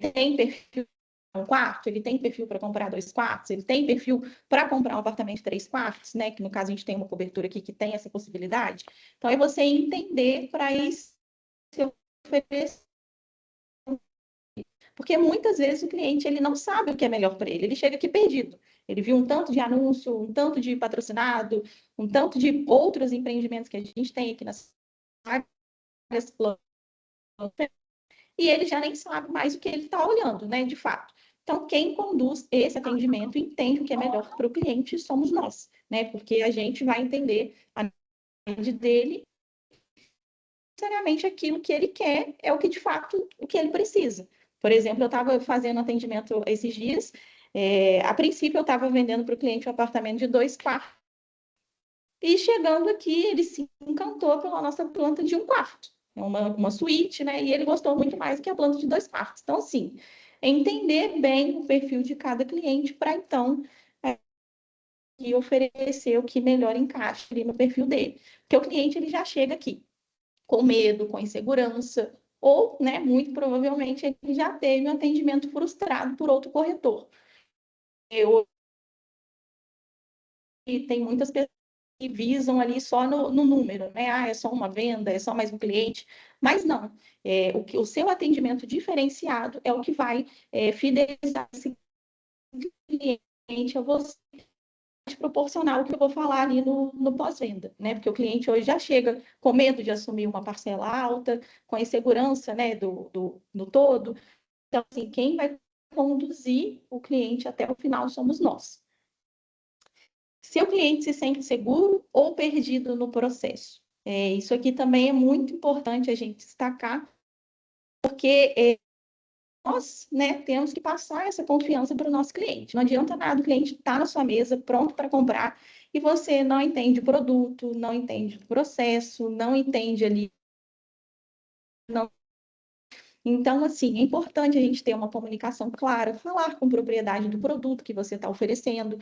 tem perfil para um quarto, ele tem perfil para comprar 2 quartos, ele tem perfil para comprar um apartamento de 3 quartos, né? Que no caso a gente tem uma cobertura aqui que tem essa possibilidade. Então é você entender para isso oferecer. Porque muitas vezes o cliente ele não sabe o que é melhor para ele, ele chega aqui perdido. Ele viu um tanto de anúncio, um tanto de patrocinado, um tanto de outros empreendimentos que a gente tem aqui nas áreas planas, e ele já nem sabe mais o que ele está olhando, né, de fato. Então, quem conduz esse atendimento entende o que é melhor para o cliente somos nós, né, porque a gente vai entender a mente dele, necessariamente aquilo que ele quer é o que de fato o que ele precisa. Por exemplo, eu estava fazendo atendimento esses dias, a princípio eu estava vendendo para o cliente um apartamento de 2 quartos, e chegando aqui, ele se encantou pela nossa planta de 1 quarto. É uma suíte, né? E ele gostou muito mais do que a planta de 2 quartos. Então, assim, entender bem o perfil de cada cliente para então e oferecer o que melhor encaixa ali no perfil dele. Porque o cliente ele já chega aqui com medo, com insegurança, ou, né, muito provavelmente ele já teve um atendimento frustrado por outro corretor. Eu e tem muitas pessoas que visam ali só no número, né? Ah, é só uma venda, é só mais um cliente. Mas não, o seu atendimento diferenciado é o que vai fidelizar esse cliente a você, te proporcionar o que eu vou falar ali no pós-venda, né? Porque o cliente hoje já chega com medo de assumir uma parcela alta, com a insegurança, né, do todo. Então, assim, quem vai conduzir o cliente até o final somos nós. Se o cliente se sente seguro ou perdido no processo. Isso aqui também é muito importante a gente destacar, porque nós, né, temos que passar essa confiança para o nosso cliente. Não adianta nada o cliente estar na sua mesa, pronto para comprar, e você não entende o produto, não entende o processo, não entende ali. Não. Então, assim, é importante a gente ter uma comunicação clara, falar com propriedade do produto que você está oferecendo,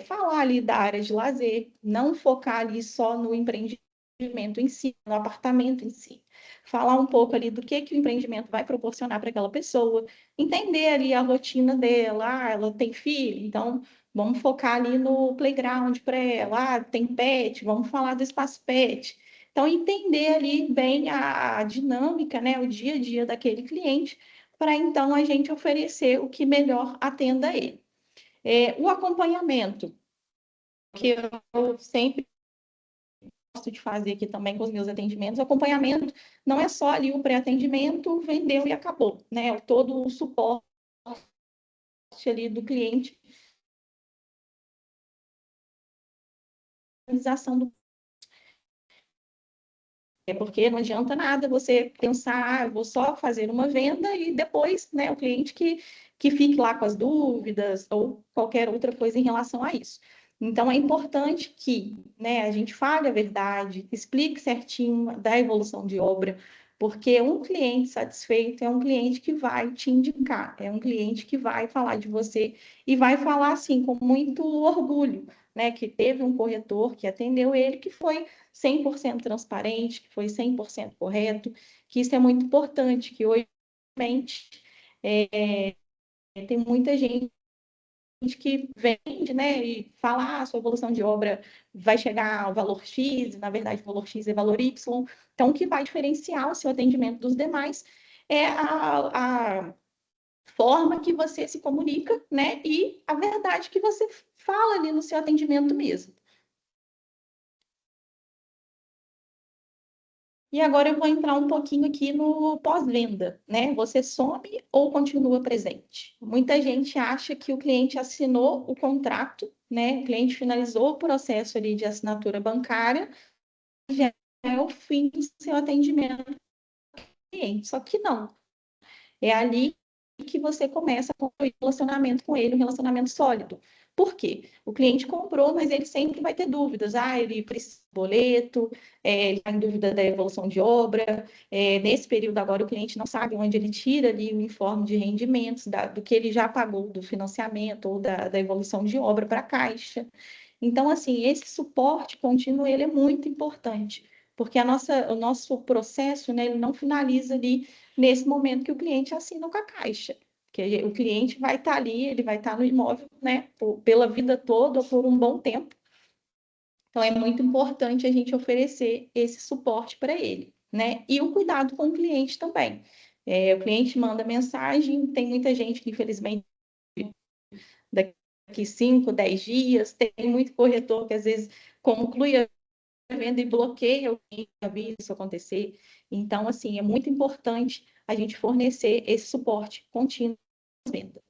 falar ali da área de lazer, não focar ali só no empreendimento em si, no apartamento em si. Falar um pouco ali do que o empreendimento vai proporcionar para aquela pessoa, entender ali a rotina dela, ela tem filho, então vamos focar ali no playground para ela, tem pet, vamos falar do espaço pet. Então, entender ali bem a dinâmica, né, o dia a dia daquele cliente, para então a gente oferecer o que melhor atenda a ele. O acompanhamento, que eu sempre gosto de fazer aqui também com os meus atendimentos, o acompanhamento não é só ali o pré-atendimento, vendeu e acabou, né? Todo o suporte ali do cliente, a realização do. Porque não adianta nada você pensar, vou só fazer uma venda e depois, né, o cliente que fique lá com as dúvidas ou qualquer outra coisa em relação a isso. Então, é importante que, né, a gente fale a verdade, explique certinho da evolução de obra, porque um cliente satisfeito é um cliente que vai te indicar, é um cliente que vai falar de você e vai falar, assim, com muito orgulho, né, que teve um corretor que atendeu ele, que foi 100% transparente, que foi 100% correto, que isso é muito importante, que hoje tem muita gente que vende, né, e fala, sua evolução de obra vai chegar ao valor X, e na verdade o valor X é valor Y. Então, o que vai diferenciar o seu atendimento dos demais é a forma que você se comunica, né, e a verdade que você fala ali no seu atendimento mesmo. E agora eu vou entrar um pouquinho aqui no pós-venda, né? Você some ou continua presente? Muita gente acha que o cliente assinou o contrato, né? O cliente finalizou o processo ali de assinatura bancária, já é o fim do seu atendimento ao cliente. Só que não. É ali que você começa a construir um relacionamento com ele, um relacionamento sólido. Por quê? O cliente comprou, mas ele sempre vai ter dúvidas. Ele precisa de boleto, ele está em dúvida da evolução de obra. Nesse período agora, o cliente não sabe onde ele tira ali o informe de rendimentos, do que ele já pagou do financiamento ou da evolução de obra para a Caixa. Então, assim, esse suporte contínuo, ele é muito importante, porque o nosso processo, né, ele não finaliza ali nesse momento que o cliente assina com a Caixa. Porque o cliente vai estar ali, ele vai estar no imóvel, né, pela vida toda, ou por um bom tempo. Então, é muito importante a gente oferecer esse suporte para ele, né? E o cuidado com o cliente também. O cliente manda mensagem, tem muita gente que, infelizmente, daqui 5, 10 dias, tem muito corretor que, às vezes, conclui a venda e bloqueia o cliente, já vi isso acontecer. Então, assim, é muito importante a gente fornecer esse suporte contínuo às vendas.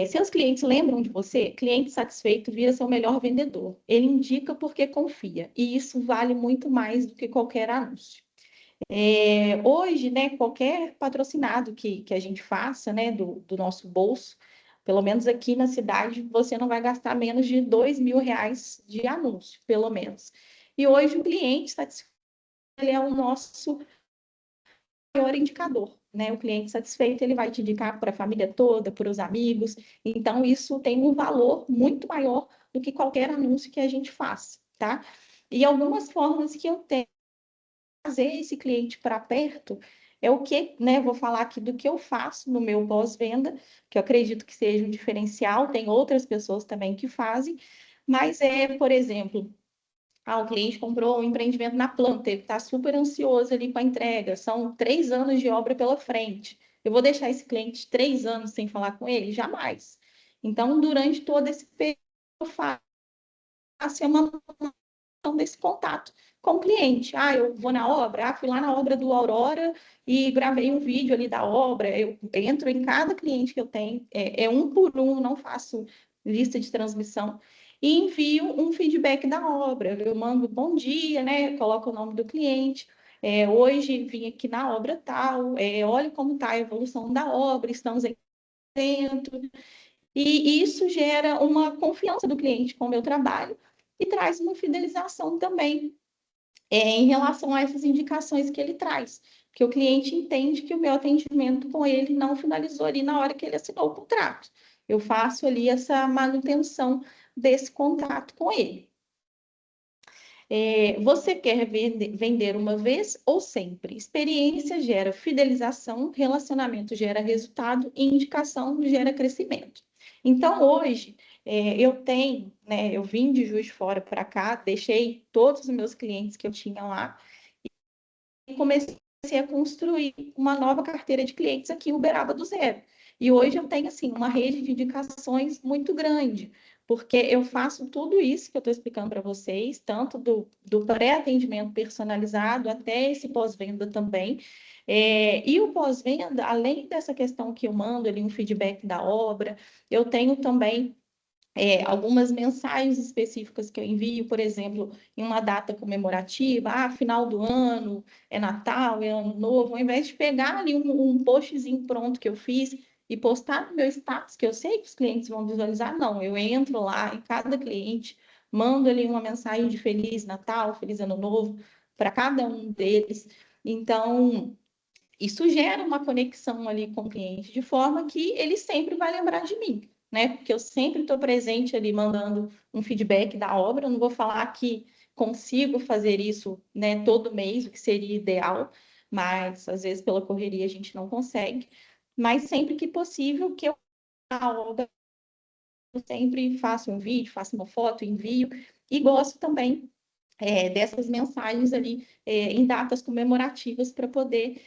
Seus clientes lembram de você? Cliente satisfeito vira seu melhor vendedor. Ele indica porque confia, e isso vale muito mais do que qualquer anúncio. Hoje, né, qualquer patrocinado que a gente faça, né, do nosso bolso, pelo menos aqui na cidade, você não vai gastar menos de R$ 2.000 de anúncio, pelo menos. E hoje o cliente satisfeito ele é o nosso maior indicador, né? O cliente satisfeito, ele vai te indicar para a família toda, para os amigos. Então, isso tem um valor muito maior do que qualquer anúncio que a gente faça, tá? E algumas formas que eu tenho de trazer esse cliente para perto é o que, né? Vou falar aqui do que eu faço no meu pós-venda, que eu acredito que seja um diferencial, tem outras pessoas também que fazem, mas por exemplo, o cliente comprou um empreendimento na planta, ele está super ansioso ali com a entrega, são 3 anos de obra pela frente. Eu vou deixar esse cliente 3 anos sem falar com ele? Jamais. Então, durante todo esse período, eu faço uma desse contato com o cliente. Eu vou na obra, fui lá na obra do Aurora e gravei um vídeo ali da obra. Eu entro em cada cliente que eu tenho, um por um, não faço lista de transmissão, e envio um feedback da obra. Eu mando bom dia, né? Coloco o nome do cliente. Hoje vim aqui na obra tal, olha como está a evolução da obra, estamos aqui dentro. E isso gera uma confiança do cliente com o meu trabalho e traz uma fidelização também em relação a essas indicações que ele traz. Porque o cliente entende que o meu atendimento com ele não finalizou ali na hora que ele assinou o contrato. Eu faço ali essa manutenção desse contrato com ele. Você quer vender uma vez ou sempre? Experiência gera fidelização, relacionamento gera resultado e indicação gera crescimento. Então, hoje, eu tenho, né, eu vim de Juiz de Fora para cá, deixei todos os meus clientes que eu tinha lá e comecei a construir uma nova carteira de clientes aqui em Uberaba do zero. E hoje eu tenho, assim, uma rede de indicações muito grande, porque eu faço tudo isso que eu estou explicando para vocês, tanto do pré-atendimento personalizado até esse pós-venda também. E o pós-venda, além dessa questão que eu mando ali um feedback da obra, eu tenho também algumas mensagens específicas que eu envio, por exemplo, em uma data comemorativa, final do ano, é Natal, é Ano Novo, ao invés de pegar ali um postzinho pronto que eu fiz e postar no meu status, que eu sei que os clientes vão visualizar, não, eu entro lá em cada cliente, mando ali uma mensagem de Feliz Natal, Feliz Ano Novo, para cada um deles. Então, isso gera uma conexão ali com o cliente, de forma que ele sempre vai lembrar de mim, né? Porque eu sempre estou presente ali mandando um feedback da obra. Eu não vou falar que consigo fazer isso, né, todo mês, o que seria ideal, mas às vezes pela correria a gente não consegue. Mas sempre que possível, que eu a obra, eu sempre faço um vídeo, faço uma foto, envio, e gosto também dessas mensagens ali em datas comemorativas para poder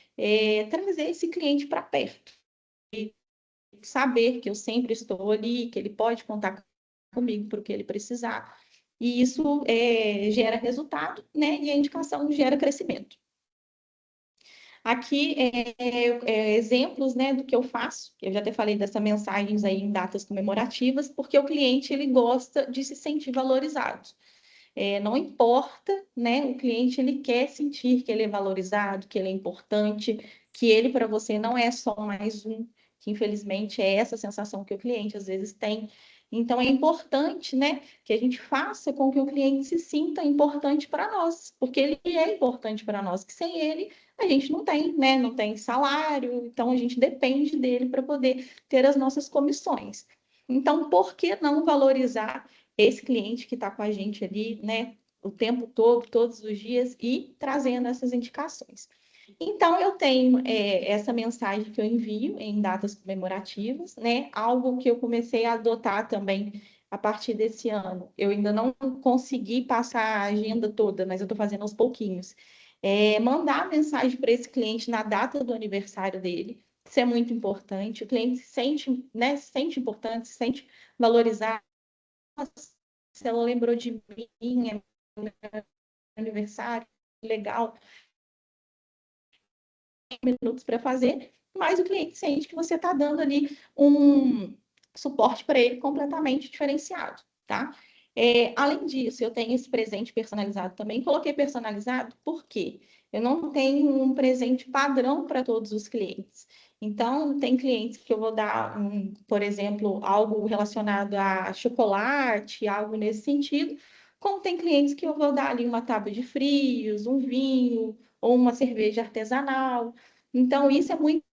trazer esse cliente para perto. E saber que eu sempre estou ali, que ele pode contar comigo para o que ele precisar. E isso gera resultado, né? E a indicação gera crescimento. Aqui exemplos, né, do que eu faço. Eu já até falei dessas mensagens aí em datas comemorativas, porque o cliente ele gosta de se sentir valorizado. Não importa, né? O cliente ele quer sentir que ele é valorizado, que ele é importante, que ele para você não é só mais um, que infelizmente é essa sensação que o cliente às vezes tem. Então é importante, né, que a gente faça com que o cliente se sinta importante para nós, porque ele é importante para nós, que sem ele a gente não tem, né, não tem salário, então a gente depende dele para poder ter as nossas comissões. Então, por que não valorizar esse cliente que está com a gente ali, né, o tempo todo, todos os dias, e trazendo essas indicações. Então, eu tenho essa mensagem que eu envio em datas comemorativas, né? Algo que eu comecei a adotar também a partir desse ano. Eu ainda não consegui passar a agenda toda, mas eu estou fazendo aos pouquinhos. Mandar mensagem para esse cliente na data do aniversário dele. Isso é muito importante. O cliente se sente, né, se sente importante, se sente valorizado. Nossa, se ela lembrou de mim, é meu aniversário, legal, minutos para fazer, mas o cliente sente que você está dando ali um suporte para ele completamente diferenciado, tá? Além disso, eu tenho esse presente personalizado também. Coloquei personalizado porque eu não tenho um presente padrão para todos os clientes. Então, tem clientes que eu vou dar, por exemplo, algo relacionado a chocolate, algo nesse sentido, como tem clientes que eu vou dar ali uma tábua de frios, um vinho ou uma cerveja artesanal. Então, isso é muito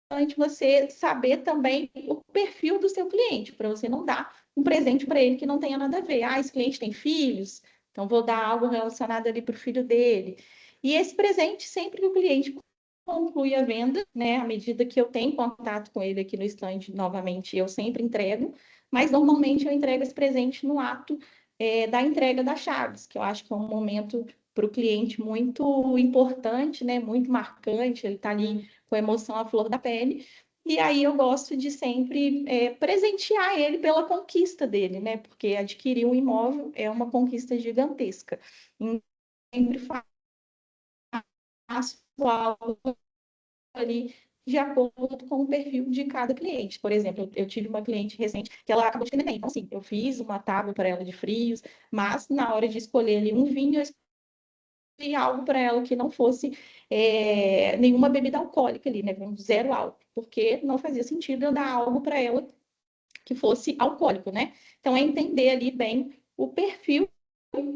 importante você saber também o perfil do seu cliente, para você não dar um presente para ele que não tenha nada a ver. Ah, esse cliente tem filhos, então vou dar algo relacionado ali para o filho dele. E esse presente, sempre que o cliente conclui a venda, né, à medida que eu tenho contato com ele aqui no stand, novamente, eu sempre entrego, mas normalmente eu entrego esse presente no ato da entrega das chaves, que eu acho que é um momento para o cliente muito importante, né, muito marcante, ele está ali com a emoção à flor da pele. E aí eu gosto de sempre presentear ele pela conquista dele, né? Porque adquirir um imóvel é uma conquista gigantesca. Então, sempre faço algo ali de acordo com o perfil de cada cliente. Por exemplo, eu tive uma cliente recente que ela acabou de ter neném. Então, assim, eu fiz uma tábua para ela de frios, mas na hora de escolher ali um vinho, eu escolhi algo para ela que não fosse nenhuma bebida alcoólica ali, né? Zero álcool, porque não fazia sentido eu dar algo para ela que fosse alcoólico, né? Então, é entender ali bem o perfil,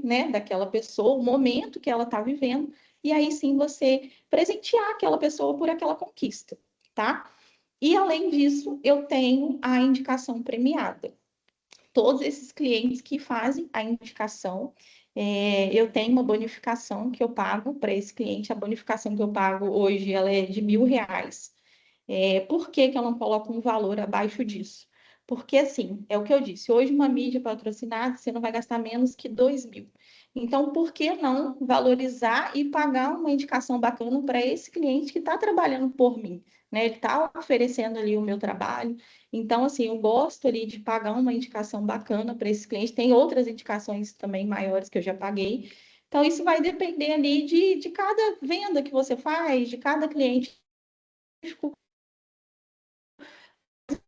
né, daquela pessoa, o momento que ela está vivendo, e aí sim você presentear aquela pessoa por aquela conquista, tá? E além disso, eu tenho a indicação premiada. Todos esses clientes que fazem a indicação, eu tenho uma bonificação que eu pago para esse cliente. A bonificação que eu pago hoje ela é de R$ 1.000. Por que que eu não coloco um valor abaixo disso? Porque, assim, é o que eu disse, hoje uma mídia patrocinada, você não vai gastar menos que 2.000. Então, por que não valorizar e pagar uma indicação bacana para esse cliente que está trabalhando por mim, né? Ele está oferecendo ali o meu trabalho. Então, assim, eu gosto ali de pagar uma indicação bacana para esse cliente. Tem outras indicações também maiores que eu já paguei. Então, isso vai depender ali de cada venda que você faz, de cada cliente.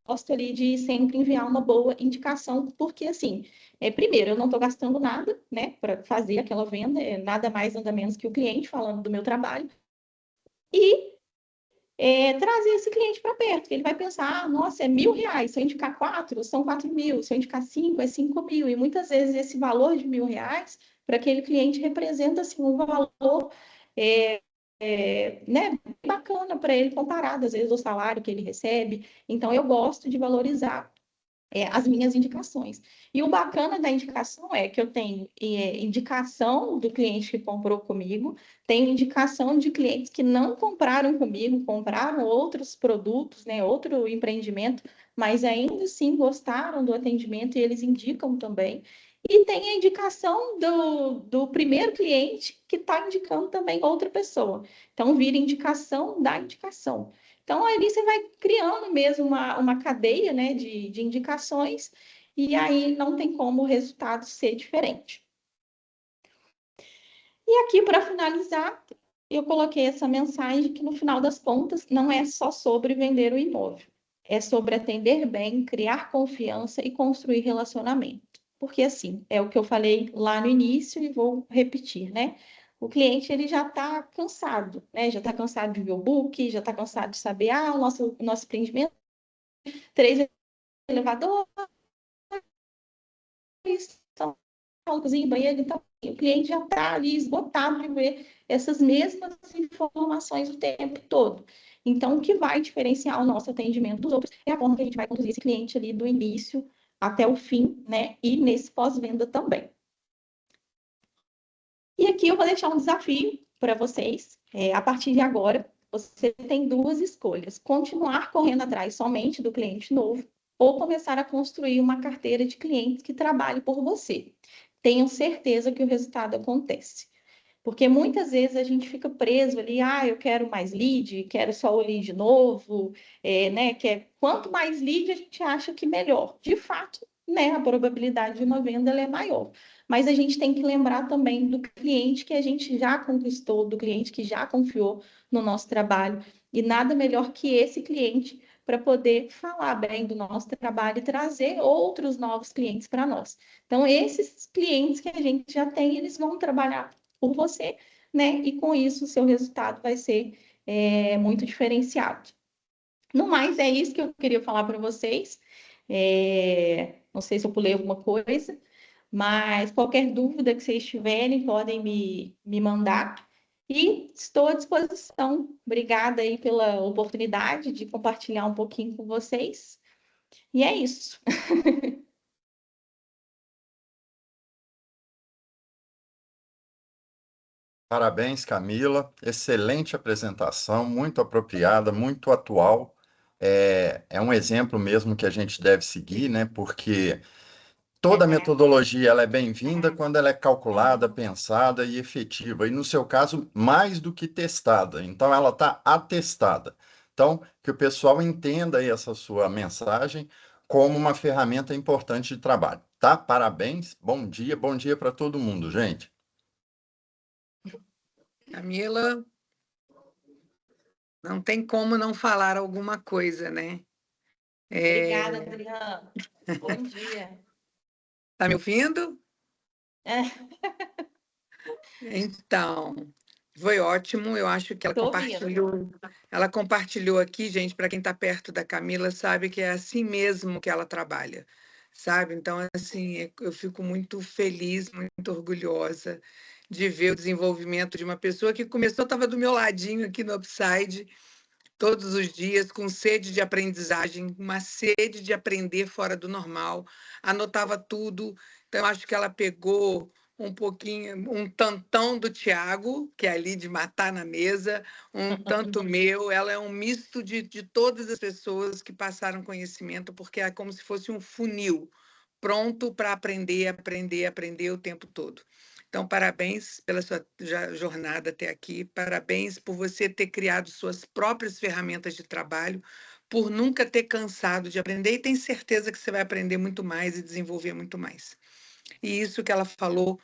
Gosto ali de sempre enviar uma boa indicação, porque assim, primeiro, eu não estou gastando nada, né, para fazer aquela venda, nada mais, nada menos que o cliente falando do meu trabalho, e trazer esse cliente para perto, que ele vai pensar, ah, nossa, é R$ 1.000, se eu indicar 4, são 4.000, se eu indicar 5, é 5.000, e muitas vezes esse valor de R$ 1.000 para aquele cliente representa assim, um valor é, né, bacana para ele comparado, às vezes, ao salário que ele recebe. Então, eu gosto de valorizar as minhas indicações. E o bacana da indicação é que eu tenho indicação do cliente que comprou comigo, tenho indicação de clientes que não compraram comigo, compraram outros produtos, né, outro empreendimento, mas ainda assim gostaram do atendimento e eles indicam também. E tem a indicação do primeiro cliente que está indicando também outra pessoa. Então, vira indicação da indicação. Então, ali você vai criando mesmo uma cadeia, né, de indicações, e aí não tem como o resultado ser diferente. E aqui, para finalizar, eu coloquei essa mensagem que, no final das contas, não é só sobre vender o imóvel, é sobre atender bem, criar confiança e construir relacionamento. Porque, assim, é o que eu falei lá no início e vou repetir, né? O cliente ele já está cansado, né? Já está cansado de ver o book, já está cansado de saber, o nosso empreendimento, 3 elevadores, sala, cozinha, banheiro. Então, o cliente já está ali esgotado de ver essas mesmas informações o tempo todo. Então, o que vai diferenciar o nosso atendimento dos outros é a forma que a gente vai conduzir esse cliente ali do início até o fim, né? E nesse pós-venda também. E aqui eu vou deixar um desafio para vocês. A partir de agora, você tem duas escolhas: continuar correndo atrás somente do cliente novo ou começar a construir uma carteira de clientes que trabalhe por você. Tenham certeza que o resultado acontece. Porque muitas vezes a gente fica preso ali, eu quero mais lead, quero só o lead novo, né? Quanto mais lead a gente acha que melhor. De fato, né, a probabilidade de uma venda ela é maior. Mas a gente tem que lembrar também do cliente que a gente já conquistou, do cliente que já confiou no nosso trabalho. E nada melhor que esse cliente para poder falar bem do nosso trabalho e trazer outros novos clientes para nós. Então, esses clientes que a gente já tem, eles vão trabalhar por você, né? E com isso o seu resultado vai ser muito diferenciado. No mais, é isso que eu queria falar para vocês. Não sei se eu pulei alguma coisa, mas qualquer dúvida que vocês tiverem, podem me mandar. E estou à disposição. Obrigada aí pela oportunidade de compartilhar um pouquinho com vocês. E é isso. Parabéns, Camila. Excelente apresentação, muito apropriada, muito atual. É um exemplo mesmo que a gente deve seguir, né? Porque toda metodologia ela é bem-vinda quando ela é calculada, pensada e efetiva. E no seu caso, mais do que testada. Então, ela está atestada. Então, que o pessoal entenda aí essa sua mensagem como uma ferramenta importante de trabalho, tá? Parabéns, bom dia para todo mundo, gente. Camila, não tem como não falar alguma coisa, né? Obrigada, Adriana. Bom dia. Tá me ouvindo? É. Então, foi ótimo. Eu acho que ela compartilhou aqui, gente, para quem está perto da Camila, sabe que é assim mesmo que ela trabalha, sabe? Então, assim, eu fico muito feliz, muito orgulhosa de ver o desenvolvimento de uma pessoa que começou, estava do meu ladinho aqui no Upside, todos os dias, com sede de aprendizagem, uma sede de aprender fora do normal, anotava tudo. Então, eu acho que ela pegou um pouquinho, um tantão do Tiago, que é ali de matar na mesa, um tanto meu. Ela é um misto de todas as pessoas que passaram conhecimento, porque é como se fosse um funil, pronto para aprender, aprender, aprender o tempo todo. Então, parabéns pela sua jornada até aqui, parabéns por você ter criado suas próprias ferramentas de trabalho, por nunca ter cansado de aprender, e tenho certeza que você vai aprender muito mais e desenvolver muito mais. E isso que ela falou